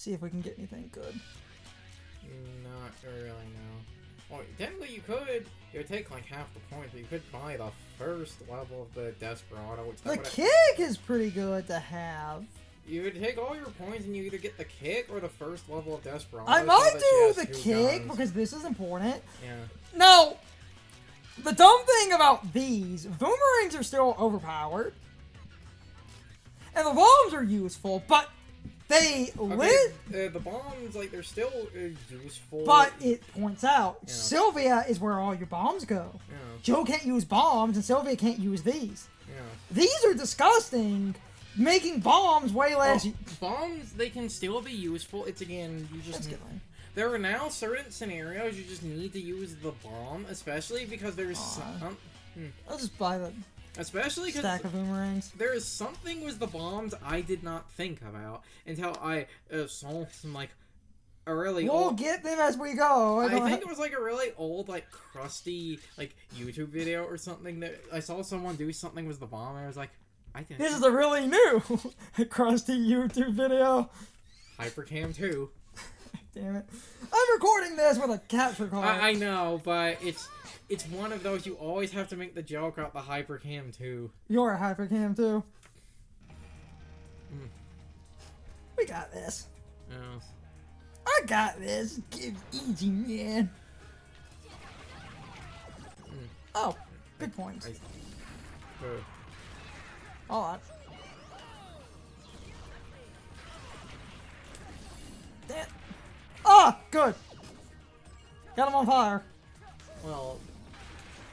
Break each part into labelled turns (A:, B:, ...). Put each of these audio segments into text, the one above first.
A: See if we can get anything good.
B: Not really, no. Well, technically you could. It would take like half the points, but you could buy the first level of the Desperado. Which
A: The kick is pretty good to have.
B: You would take all your points and you either get the kick or the first level of Desperado.
A: I might do the kick because this is important.
B: Yeah.
A: No! The dumb thing about these, boomerangs are still overpowered. And the bombs are useful, but they
B: the bombs, like, they're still useful.
A: But it points out,
B: yeah.
A: Sylvia is where all your bombs go.
B: Yeah.
A: Joe can't use bombs, and Sylvia can't use these.
B: Yeah.
A: These are disgusting. Making bombs way less.
B: Bombs, they can still be useful. It's again, you just. There are now certain scenarios you just need to use the bomb, especially because there's some.
A: I'll just buy the.
B: Especially because
A: stack of boomerangs.
B: There is something with the bombs I did not think about until I saw some like a really.
A: We'll get them as we go.
B: I think it was like a really old, like crusty, like YouTube video or something that I saw someone do something with the bomb, and I was like.
A: This is a really new crusty YouTube video.
B: Hypercam 2.
A: Damn it. I'm recording this with a capture card.
B: I know, but it's one of those you always have to make the joke about the Hypercam 2.
A: You're a Hypercam 2. We got this.
B: Yeah.
A: I got this. Give easy, man. Oh, big points. Alright. Damn. Ah, good. Got him on fire.
B: Well,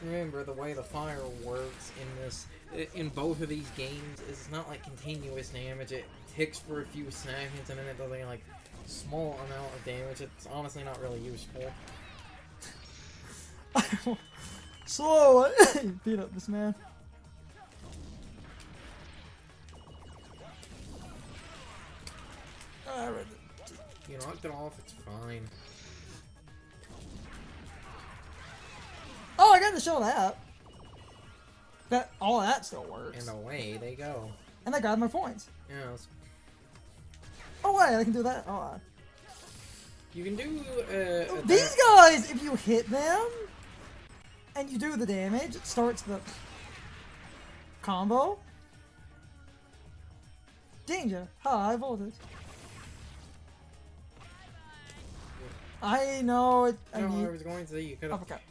B: remember the way the fire works in both of these games is it's not like continuous damage. It ticks for a few seconds and then it does like small amount of damage. It's honestly not really useful.
A: Slowly beat up this man.
B: You knocked it off, it's fine.
A: Oh, I got to show that. All that still works.
B: And away they go.
A: And I got my points.
B: Yes.
A: Oh wait, I can do that. Oh.
B: You can do
A: these guys, if you hit them and you do the damage, it starts the combo. Danger, high voltage. I know it.
B: I was going to say you could have.
A: Uppercut.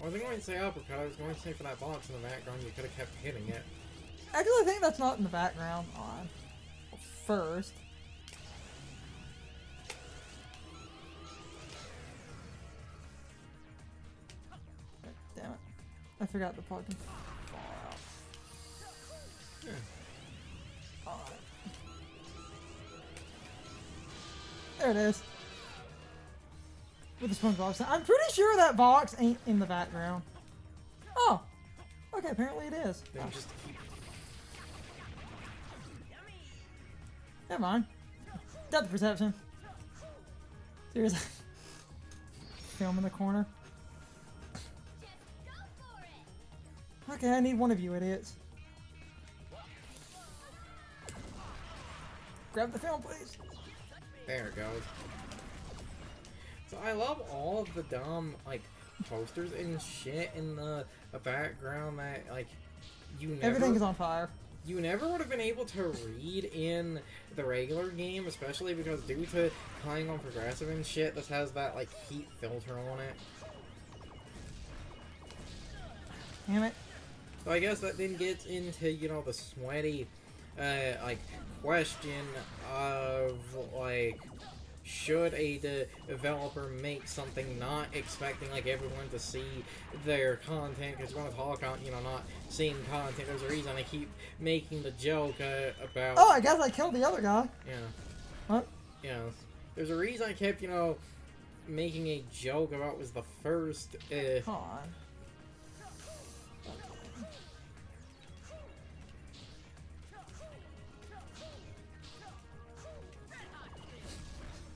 B: I wasn't going to say uppercut. I was going to say for that box in the background, you could have kept hitting it.
A: Actually, I think that's not in the background. On first. Damn it! I forgot the plug can fall out.
B: Yeah.
A: There it is. With the SpongeBob sound. I'm pretty sure that box ain't in the background. Oh. Okay, apparently it is.
B: Then just keep...
A: Never mind. Got the perception. Seriously. Film in the corner. Okay, I need one of you idiots. Grab the film, please.
B: There it goes. So I love all of the dumb, like, posters and shit in the background that, like, you never...
A: Everything is on fire.
B: You never would have been able to read in the regular game, especially because due to playing on progressive and shit, this has that, like, heat filter on it.
A: Damn it.
B: So I guess that then gets into, you know, the sweaty, like, question of, like, should a developer make something not expecting, like, everyone to see their content? Because we're going to talk about, you know, not seeing content. There's a reason I keep making the joke about...
A: Oh, I guess I killed the other guy.
B: Yeah.
A: What?
B: Yeah. There's a reason I kept, you know, making a joke about was the first...
A: Come on.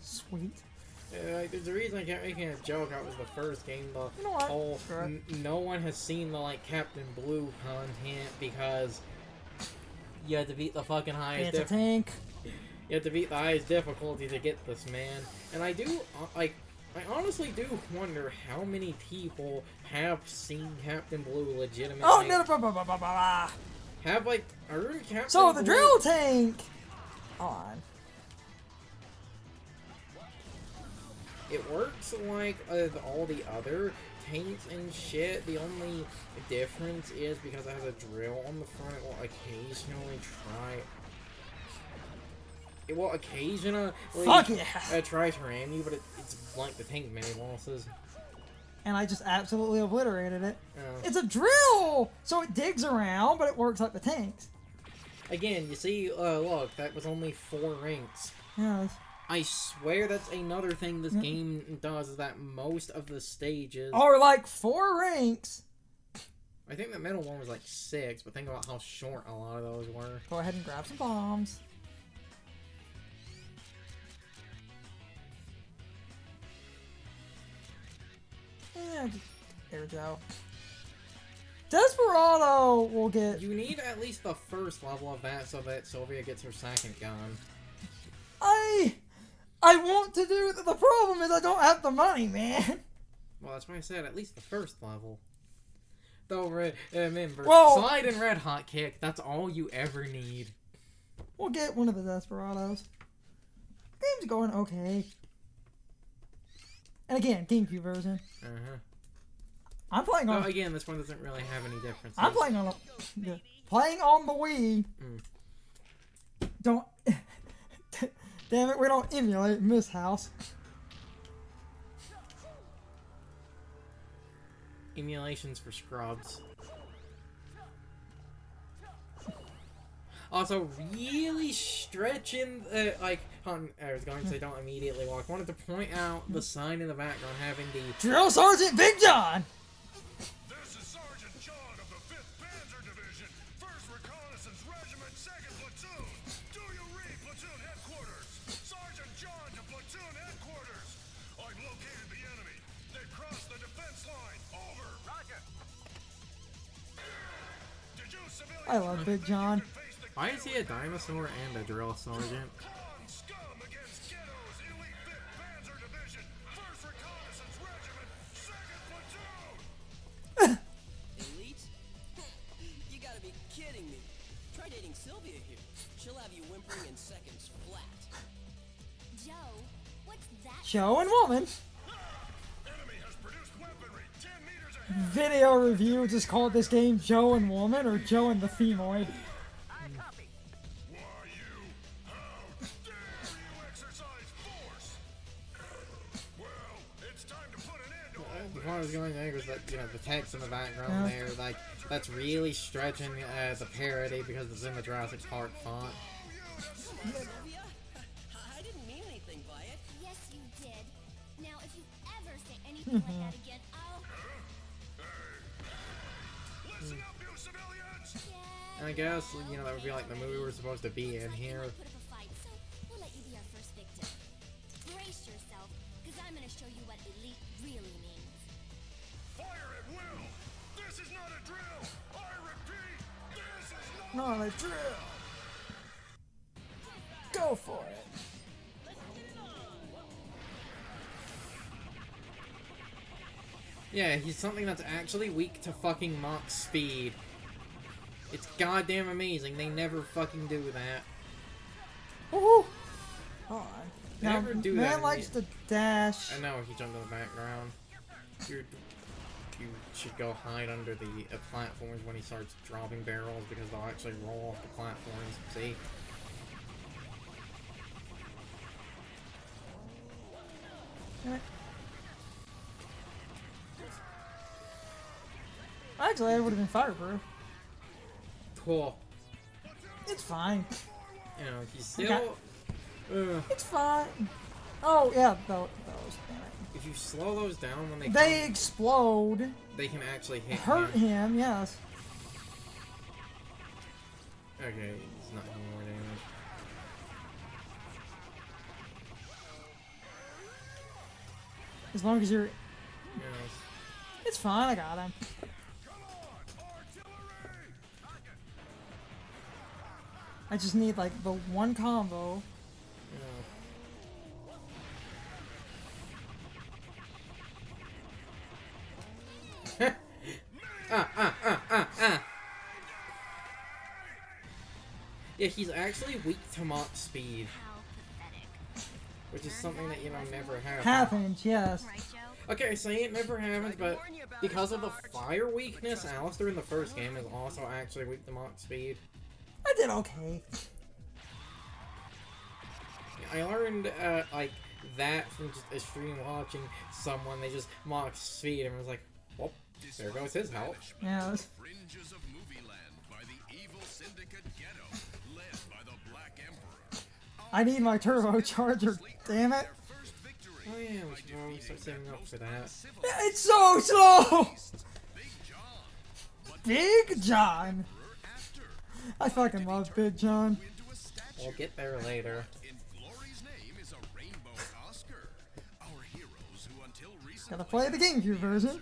A: Sweet.
B: There's a reason I kept making a joke. That was the first game. The
A: You know what?
B: whole
A: Sure.
B: No one has seen the like Captain Blue content because you had to beat the fucking highest.
A: It's a tank.
B: You have to beat the highest difficulty to get this, man. And I do, like, I honestly do wonder how many people have seen Captain Blue legitimately.
A: Oh, no, blah, blah, blah, blah, blah.
B: Have, like, earned Captain
A: So, the
B: Blue.
A: drill tank on.
B: It works like all the other tanks and shit. The only difference is because it has a drill on the front, it will occasionally try. It will occasionally
A: Fuck yeah.
B: try to ram you, but it's like the tank mini bosses.
A: And I just absolutely obliterated it.
B: Oh.
A: It's a drill! So it digs around, but it works like the tanks.
B: Again, you see, look, that was only 4 ranks.
A: Yes.
B: I swear that's another thing this game does, is that most of the stages...
A: Or like 4 ranks.
B: I think the middle one was like 6, but think about how short a lot of those were.
A: Go ahead and grab some bombs. Yeah, there we go. Desperado will get...
B: You need at least the first level of that so that Sylvia gets her second gun.
A: I want to do it. The problem is I don't have the money, man.
B: Well, that's why I said at least the first level. Though, remember,
A: Well,
B: slide and red hot kick, that's all you ever need.
A: We'll get one of the Desperados. Game's going okay. And again, GameCube version.
B: Uh-huh.
A: I'm playing on...
B: So, again, this one doesn't really have any differences.
A: I'm playing on... Playing on the Wii. Don't... Damn it, we don't emulate Miss House.
B: Emulations for scrubs. Also, really stretching, like, I was going to say don't immediately walk. I wanted to point out the sign in the background having the...
A: Drill Sergeant Big John!
C: This is Sergeant John of the 5th Panzer Division, 1st Reconnaissance Regiment, 2nd Platoon. Do you read platoon headquarters? Sergeant John to platoon headquarters. I've located the enemy. They've crossed the defense line. Over. Roger. Did you civilians...
A: I love Big John.
B: Why is he a dinosaur and a drill sergeant?
C: Scum against ghettos, elite 5th Panzer Division, 1st Reconnaissance Regiment, 2nd Platoon.
D: Elite? You gotta be kidding me. Try dating Sylvia here. She'll have you whimpering in seconds flat.
E: Joe, what's that?
A: Joe and woman.
C: Enemy has produced weaponry 10 meters ahead.
A: Video review just called this game Joe and Woman or Joe and the Femoide.
C: Why you? How dare you exercise force? Well, it's time to put an end to all
B: The point I was going to make was that, you know, the text in the background there, like, that's really stretching the parody because it's in the Jurassic Park font.
D: Sylvia? I didn't mean anything by it.
E: Yes, you did. Now, if you ever say anything like that again, I'll...
C: Listen up, you civilians!
B: And I guess, you know, that would be like the movie we're supposed to be in here.
E: Put up a fight, so we'll let you be our first victim. Brace yourself, because I'm going to show you what elite really means.
C: Fire at will! This is not a drill! I repeat, this is not...
A: Not a drill. Go for it.
B: Yeah, he's something that's actually weak to fucking Mach speed. It's goddamn amazing. They never fucking do that.
A: Woohoo! Hold on. Now,
B: Never do
A: man
B: that.
A: likes to dash.
B: I know, he jumped in the background. You should go hide under the platforms when he starts dropping barrels because they'll actually roll off the platforms. See?
A: Actually, I would have been fireproof.
B: Cool.
A: It's fine.
B: You know, he's still...
A: It's fine. Oh, yeah, those.
B: If you slow those down when
A: They
B: come,
A: explode.
B: they can actually hit
A: Hurt
B: him.
A: him, yes.
B: Okay, he's not doing more damage.
A: As long as you're...
B: Yes.
A: It's fine, I got him. I just need, like, the one combo.
B: Yeah, he's actually weak to Mach speed,
E: How pathetic.
B: which is something that, you know, never happens.
A: Happens, yes.
E: Right, Joe?
B: Okay, I say it never happens, but because of the fire weakness, Alistair in the first game is also actually weak to Mach speed.
A: I did okay.
B: I learned, like, that from just a stream watching someone, they just Mach speed, and I was like, well, there goes his health.
A: Yeah, it was-
C: Fringes of Movieland by the evil syndicate ghetto, led by the Black Emperor.
A: I need my turbocharger, damn it.
C: Their first victory
B: Oh yeah, we should probably start saving up for that.
A: Yeah, it's so slow!
C: Big John.
A: Big John.
C: Emperor after.
A: I fucking love Big John.
C: Into a statue.
B: We'll get there later.
C: In Glory's name is a rainbow Oscar. Our heroes who until recently
A: Gotta play the GameCube version.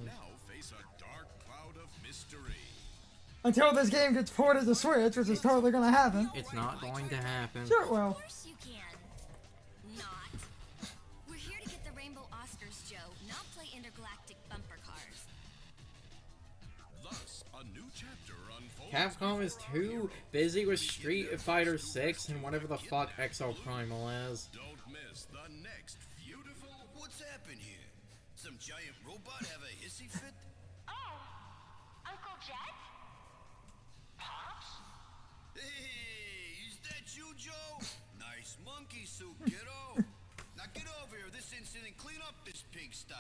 C: now face a dark cloud of mystery.
A: Until this game gets ported to Switch, which is totally gonna happen.
B: It's not going to happen.
A: Sure it will.
E: Of course you can. Not. We're here to get the Rainbow Oscars, Joe, not play intergalactic bumper cars.
C: Thus, a new chapter unfolds.
B: Capcom is too busy with Street Fighter 6 and whatever the fuck Exo Primal is.
C: Don't miss the next Viewtiful.
F: What's happened here? Some giant robot have a hissy fit?
E: Oh, Uncle Jet?
F: Pops? Hey, is that you, Joe? Nice monkey suit, kiddo. Now get over here this instant and clean up this pigsty.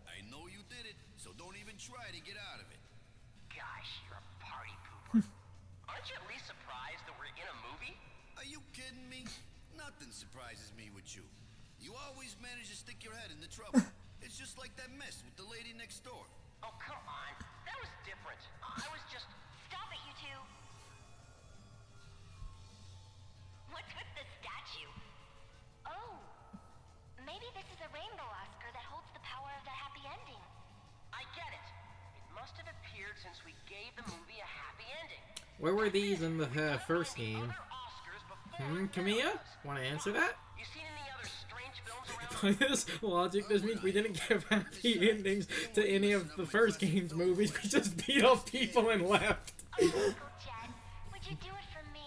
F: I know you did it, so don't even try to get out of it.
G: Gosh, you're a party pooper. Aren't you at least surprised that we're in a movie?
F: Are you kidding me? Nothing surprises me with you. You always manage to stick your head into trouble. It's just like that mess with the lady next door.
G: Oh, come on. That was different. I was just...
E: Stop it, you two. What's with the statue? Oh, maybe this is a Rainbow Oscar that holds the power of the happy ending.
G: I get it. It must have appeared since we gave the movie a happy ending.
B: Where were these in the first game?
G: Other Oscars before
B: Camilla? Want to answer that?
G: You seen any other strange films around?
B: By this logic, this means we didn't give happy endings to any of the first game's movies. We just beat up people and left.
E: Oh, Uncle Jet, would you do it for me?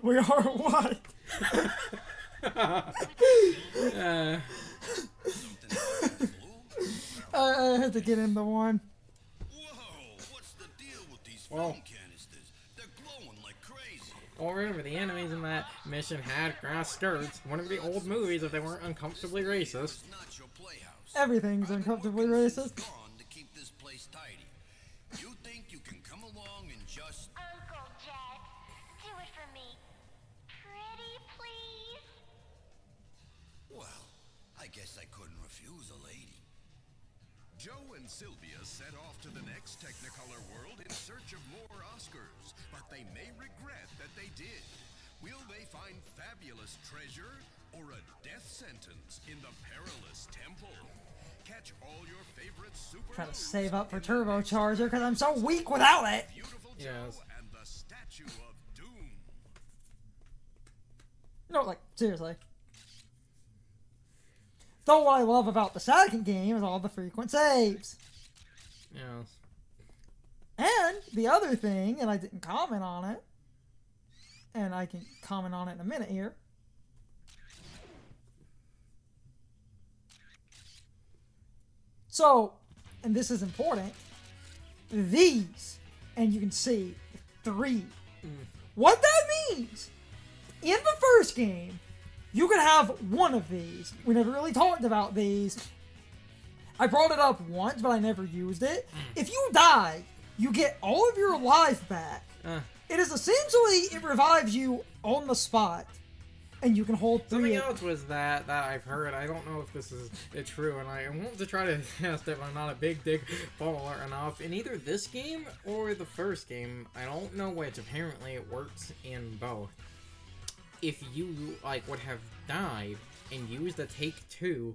A: We are what? I had to get into one.
F: Whoa, what's the deal with these
B: Well.
F: film canisters? They're glowing like crazy.
B: Well, remember, the enemies in that mission had grass skirts. One of the old movies if they weren't uncomfortably racist.
F: It's not your playhouse.
A: Everything's uncomfortably racist.
F: Gone to keep this place tidy. You think you can come along and just...
E: Uncle Jet, do it for me. Pretty, please?
F: Well, I guess I couldn't refuse a lady.
C: Joe and Sylvia set off to the next Technicolor world in search of more Oscars, but they may regret that they did. Will they find fabulous treasure or a death sentence in the perilous temple? Catch all your favorite super
A: Trying to save up for turbocharger because I'm so weak without it.
C: Beautiful
B: Yes.
C: Joe and the Statue of Doom.
A: No, like, seriously. Though what I love about the second game is all the frequent saves.
B: Yes.
A: And the other thing, and I didn't comment on it, and I can comment on it in a minute here. So, and this is important, these, and you can see 3. What that means, in the first game, you could have one of these. We never really talked about these. I brought it up once, but I never used it. If you die, you get all of your life back. It is essentially, it revives you on the spot. And you can hold 3.
B: Something else was that I've heard. I don't know if this is true, and I want to try to test if I'm not a big dick follower enough. In either this game or the first game, I don't know which. Apparently, it works in both. If you would have died and used the take 2,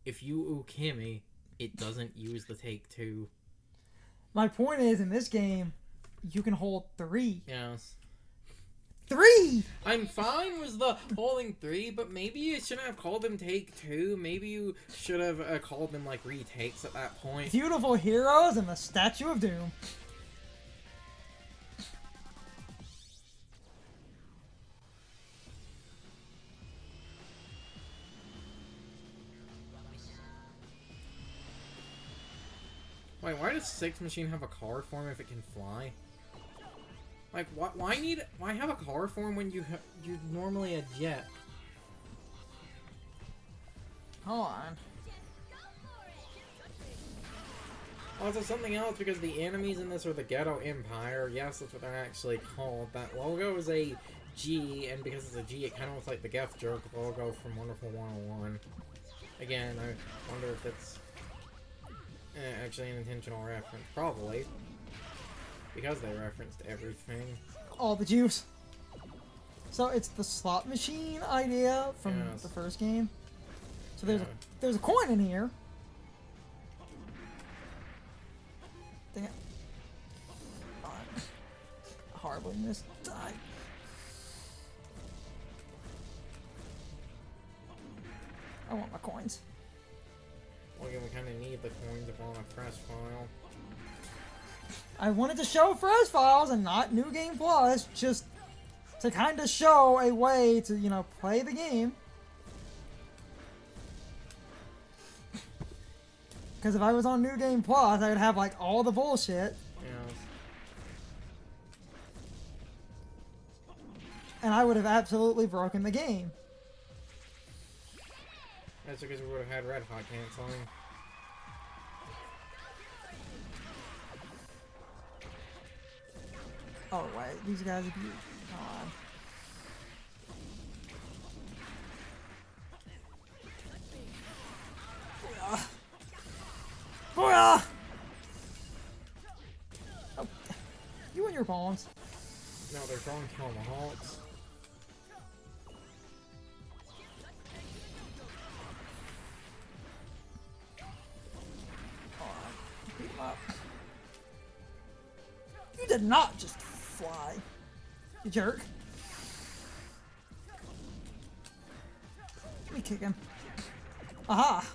B: if you ukemi, it doesn't use the take 2.
A: My point is, in this game, you can hold 3.
B: Yes.
A: 3!
B: I'm fine with the holding 3, but maybe you shouldn't have called them take 2. Maybe you should have called them like retakes at that point.
A: Beautiful heroes and the Statue of Doom.
B: Wait, why does Six Machine have a car form if it can fly? Like, why have a car form when you're normally a jet?
A: Hold on.
B: Also, something else, because the enemies in this are the Ghetto Empire. Yes, that's what they're actually called. That logo is a G, and because it's a G, it kind of looks like the Geth Jerk logo from Wonderful 101. Again, I wonder if it's actually an intentional reference. Probably. Because they referenced everything.
A: All the juice. So it's the slot machine idea from
B: Yes.
A: the first game. So there's
B: Yeah.
A: there's a coin in here. Dang it. Horribly missed. Die. I want my coins.
B: Well, again, we kind of need the coins if we're on a fresh file.
A: I wanted to show fresh files and not New Game Plus, just to kind of show a way to, you know, play the game. Because if I was on New Game Plus, I would have like all the bullshit,
B: Yeah.
A: and I would have absolutely broken the game.
B: That's because we would have had Red Hot canceling.
A: Oh wait, these guys are beautiful. God. Booyah! Oh, you and your bombs.
B: No, they're throwing tomahawks.
A: Beat him up. You did not just fly, you jerk. Let me kick him. Aha!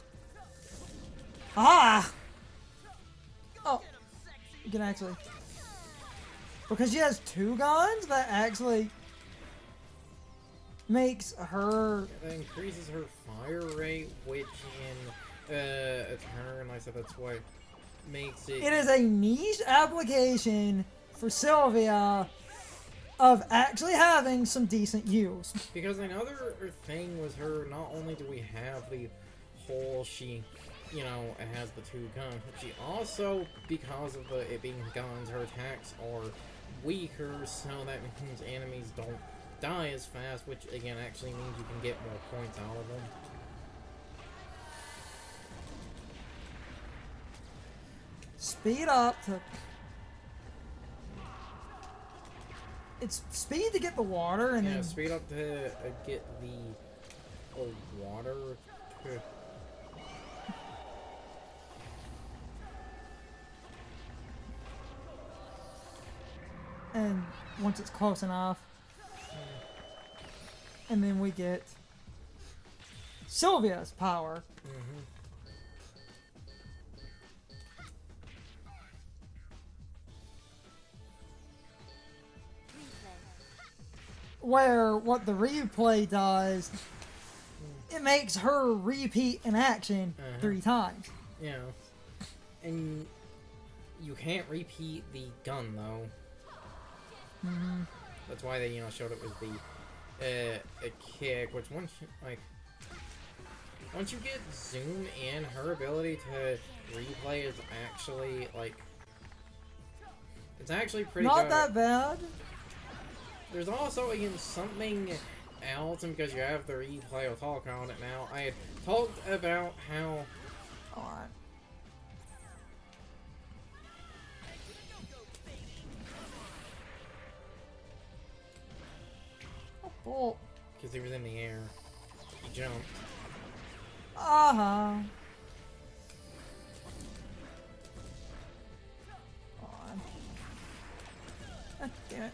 A: Aha! Oh, you can actually, because she has two guns, that actually makes her.
B: That increases her fire rate, which in a turn, I said that's what makes it.
A: It is a niche application for Sylvia of actually having some decent use.
B: Because another thing was her, not only do we have the whole, she, you know, has the two guns, but she also, because of it being guns, her attacks are weaker, so that means enemies don't die as fast, which again actually means you can get more points out of them.
A: Speed up to... It's speed to get the water, and
B: Yeah,
A: then...
B: speed up to get the water to...
A: And once it's close enough. And then we get Sylvia's power.
B: Mhm.
A: Where what the replay does, it makes her repeat an action 3 times.
B: Yeah. And you can't repeat the gun, though.
A: Mm-hmm.
B: That's why they, you know, showed it was the, a kick, which once you get zoom in, her ability to replay is actually, like, it's actually pretty
A: Not
B: good.
A: that bad.
B: There's also, again, something else, and because you have the replay, I'll talk on it now. I had talked about how...
A: Alright. Oh, bolt.
B: Because he was in the air. He jumped.
A: Uh-huh. On. Ah, damn it.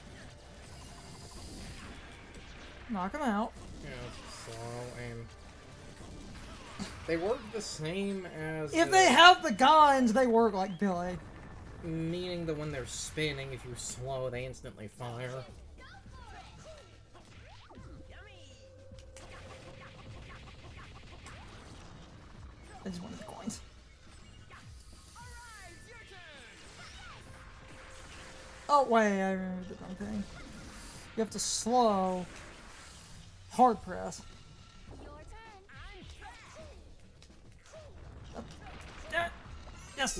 A: Knock him out.
B: Yeah, it's slow, and... They work the same as...
A: If they have the guns, they work like Billy.
B: Meaning that when they're spinning, if you're slow, they instantly fire.
A: I just wanted the coins. Oh, wait, I remember the dumb thing. You have to slow hard press. Yes!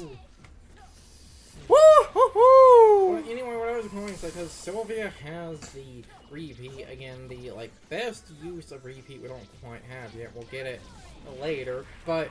A: Woo-hoo-hoo!
B: Well, anyway, what I was going to say, because Sylvia has the repeat, again, the, like, best use of repeat we don't quite have yet. We'll get it later, but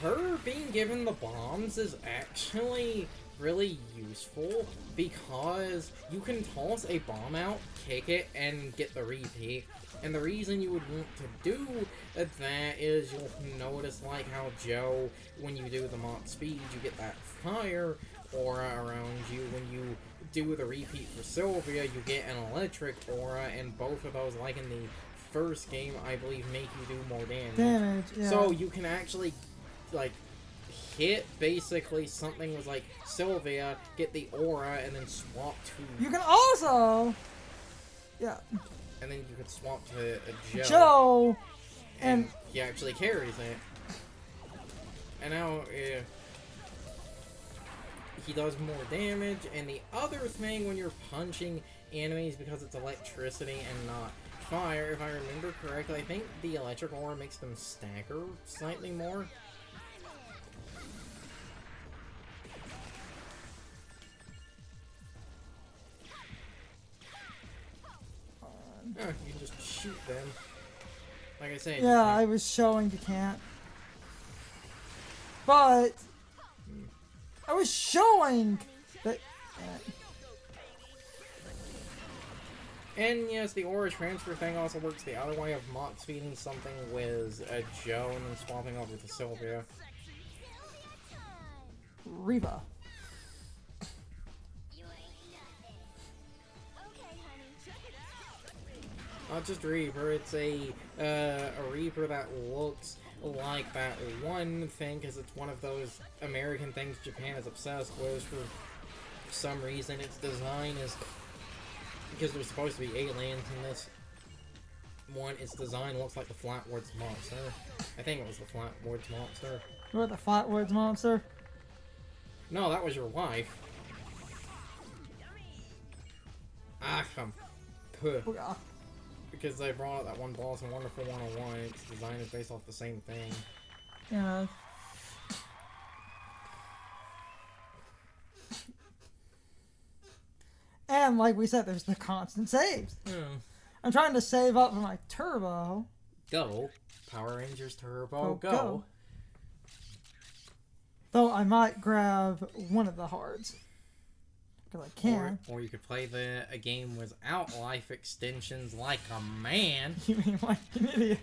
B: her being given the bombs is actually really useful because you can toss a bomb out, kick it, and get the repeat. And the reason you would want to do that is you'll notice, like, how Joe, when you do the Mach speed, you get that fire aura around you. When you do the repeat for Sylvia, you get an electric aura, and both of those, like in the first game, I believe, make you do more damage.
A: Yeah.
B: So you can actually, like, hit basically something was like Sylvia, get the aura, and then swap to...
A: You can also... Yeah.
B: And then you can swap to Joe.
A: Joe!
B: And he actually carries it. And now, he does more damage, and the other thing when you're punching enemies, because it's electricity and not fire, if I remember correctly, I think the electric aura makes them stagger slightly more. Oh, you can just shoot them. Like I said.
A: Yeah, I was showing you can't. But I was showing that.
B: And yes, the aura transfer thing also works the other way of Mach speeding something with Joe and then swapping over to Sylvia.
A: Reva.
B: Not just Reaper, it's a Reaper that looks like that one thing, because it's one of those American things Japan is obsessed with for some reason. Its design is, because there's supposed to be aliens in this one, its design looks like the Flatwoods Monster. I think it was the Flatwoods Monster.
A: You're the Flatwoods Monster?
B: No, that was your wife. Ah, come. Puh.
A: Yeah.
B: Because they brought out that one boss in Wonderful 101, its design is based off the same thing.
A: Yeah. And like we said, there's the constant saves. I'm trying to save up for my turbo.
B: Go. Power Rangers Turbo,
A: Oh,
B: go.
A: Though I might grab one of the hards. Because I can.
B: Or you could play a game without life extensions like a man.
A: You mean like an idiot?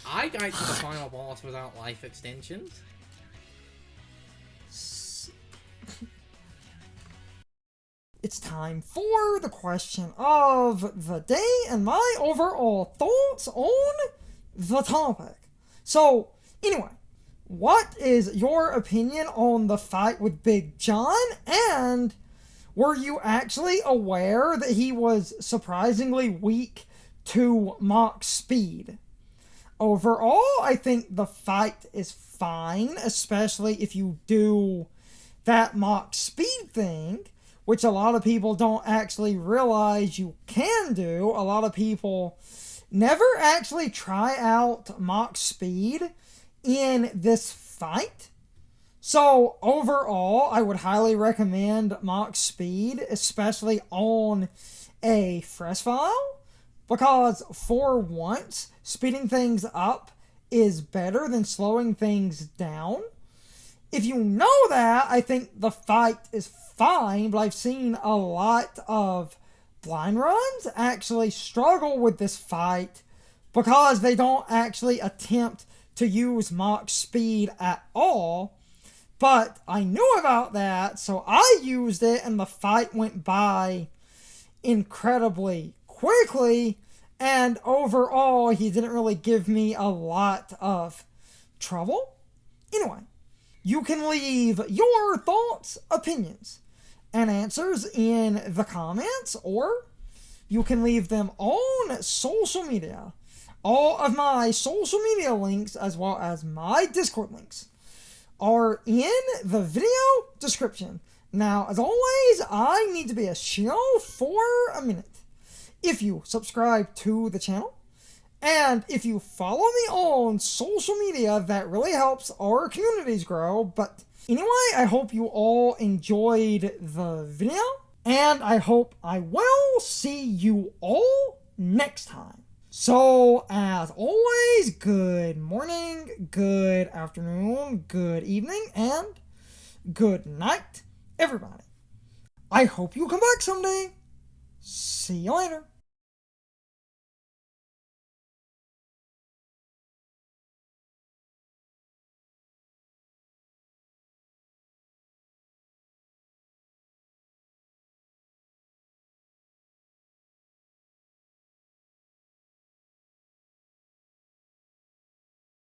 B: I got to the final boss without life extensions.
A: It's time for the question of the day and my overall thoughts on the topic. So, anyway, what is your opinion on the fight with Big John? And were you actually aware that he was surprisingly weak to Mach speed? Overall, I think the fight is fine, especially if you do that Mach speed thing, which a lot of people don't actually realize you can do. A lot of people never actually try out Mach speed in this fight. So overall, I would highly recommend Mach speed, especially on a fresh file, because for once, speeding things up is better than slowing things down. If you know that, I think the fight is fine, but I've seen a lot of blind runs actually struggle with this fight because they don't actually attempt to use Mach speed at all. But I knew about that, so I used it, and the fight went by incredibly quickly, and overall, he didn't really give me a lot of trouble. Anyway, you can leave your thoughts, opinions, and answers in the comments, or you can leave them on social media. All of my social media links, as well as my Discord links, are in the video description Now, as always, I need to be a show for a minute. If you subscribe to the channel, and if you follow me on social media, that really helps our communities grow. But anyway, I hope you all enjoyed the video, and I hope I will see you all next time. So, as always, good morning, good afternoon, good evening, and good night, everybody. I hope you come back someday. See you later.